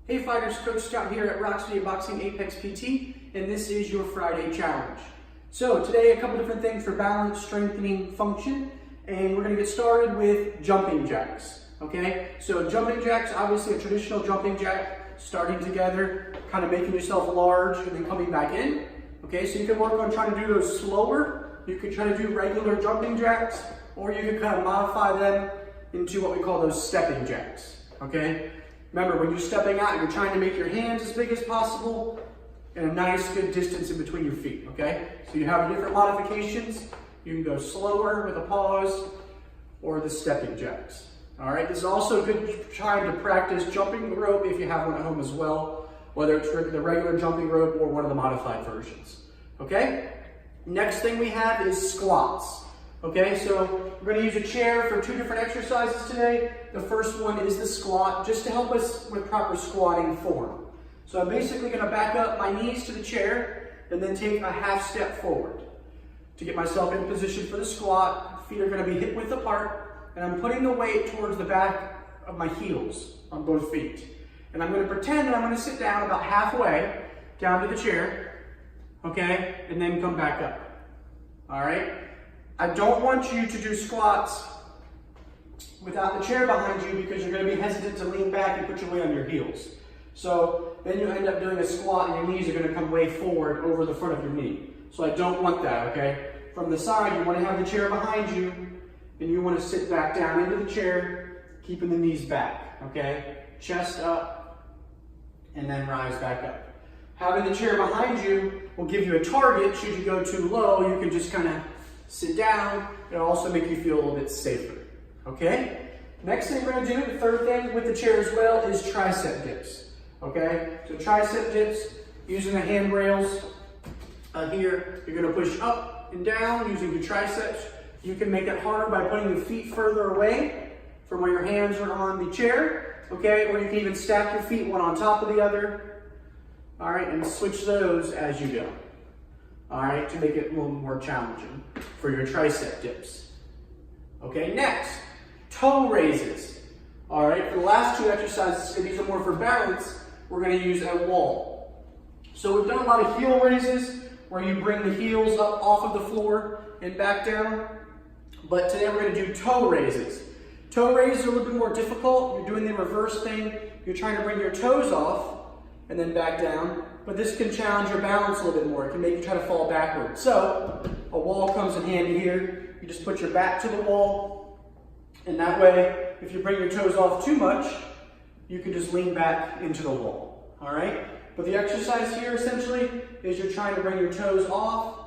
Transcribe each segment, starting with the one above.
Hey fighters, Coach Scott here at RSB Boxing Apex PT, and this is your Friday challenge. So today a couple different things for balance, strengthening, function, and we're going to get started with jumping jacks. Okay, so jumping jacks, obviously a traditional jumping jack, starting together, kind of making yourself large and then coming back in. Okay, so you can work on trying to do those slower. You could try to do regular jumping jacks, or you could kind of modify them into what we call those stepping jacks. Okay. Remember, when you're stepping out, you're trying to make your hands as big as possible and a nice good distance in between your feet, okay? So you have different modifications. You can go slower with a pause or the stepping jacks, all right? This is also a good time to practice jumping the rope if you have one at home as well, whether it's the regular jumping rope or one of the modified versions, okay? Next thing we have is squats. Okay, so we're going to use a chair for two different exercises today. The first one is the squat, just to help us with proper squatting form. So I'm basically going to back up my knees to the chair and then take a half step forward to get myself in position for the squat. Feet are going to be hip width apart, and I'm putting the weight towards the back of my heels on both feet. And I'm going to pretend that I'm going to sit down about halfway down to the chair, okay, and then come back up. All right? I don't want you to do squats without the chair behind you because you're going to be hesitant to lean back and put your weight on your heels. So then you end up doing a squat and your knees are going to come way forward over the front of your knee. So I don't want that, okay? From the side, you want to have the chair behind you and you want to sit back down into the chair, keeping the knees back, okay? Chest up and then rise back up. Having the chair behind you will give you a target. Should you go too low, you can just kind of sit down. It'll also make you feel a little bit safer, okay? Next thing we're gonna do, the third thing with the chair as well, is tricep dips, okay? So tricep dips, using the handrails here, you're gonna push up and down using your triceps. You can make it harder by putting your feet further away from where your hands are on the chair, okay? Or you can even stack your feet one on top of the other, all right? And switch those as you go. All right, to make it a little more challenging for your tricep dips. Okay, next, toe raises. All right, for the last two exercises, and these are more for balance, we're gonna use a wall. So we've done a lot of heel raises, where you bring the heels up off of the floor and back down, but today we're gonna do toe raises. Toe raises are a little bit more difficult. You're doing the reverse thing. You're trying to bring your toes off and then back down. But this can challenge your balance a little bit more. It can make you try to fall backwards. So a wall comes in handy here. You just put your back to the wall, and that way, if you bring your toes off too much, you can just lean back into the wall, all right? But the exercise here essentially is you're trying to bring your toes off,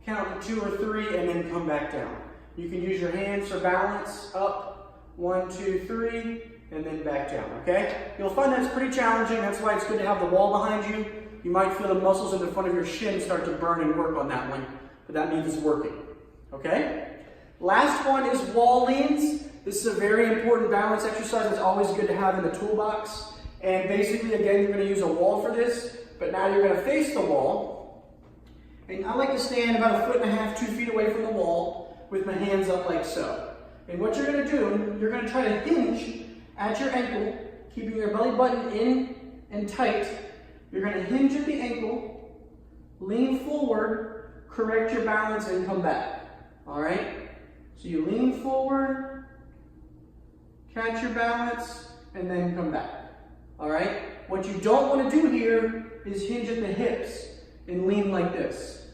count to 2 or 3, and then come back down. You can use your hands for balance, up, 1, 2, 3, and then back down, okay? You'll find that's pretty challenging. That's why it's good to have the wall behind you. You might feel the muscles in the front of your shin start to burn and work on that one, but that means it's working, okay? Last one is wall leans. This is a very important balance exercise. It's always good to have in the toolbox. And basically, again, you're gonna use a wall for this, but now you're gonna face the wall. And I like to stand about 1.5 feet, 2 feet away from the wall with my hands up like so. And what you're gonna do, you're gonna try to hinge at your ankle, keeping your belly button in and tight. You're going to hinge at the ankle, lean forward, correct your balance, and come back. All right? So you lean forward, catch your balance, and then come back. All right? What you don't want to do here is hinge at the hips and lean like this.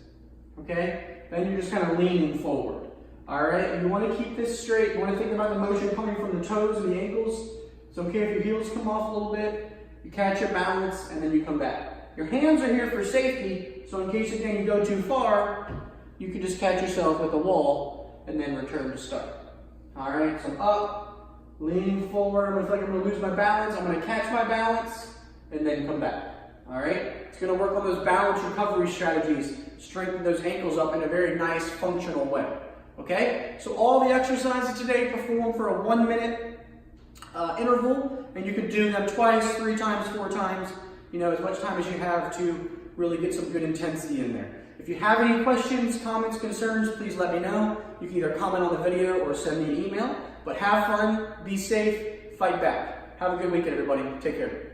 Okay? Then you're just kind of leaning forward. All right? And you want to keep this straight. You want to think about the motion coming from the toes and the ankles. It's okay if your heels come off a little bit. You catch your balance, and then you come back. Your hands are here for safety, so in case again you go too far, you can just catch yourself with the wall and then return to start. All right, so I'm up, leaning forward. I'm gonna feel like I'm gonna lose my balance. I'm gonna catch my balance and then come back. All right, it's gonna work on those balance recovery strategies, strengthen those ankles up in a very nice functional way. Okay, so all the exercises today perform for a 1 minute interval, and you can do them twice, 3 times, 4 times, you know, as much time as you have to really get some good intensity in there. If you have any questions, comments, concerns, please let me know. You can either comment on the video or send me an email. But have fun, be safe, fight back. Have a good weekend, everybody. Take care.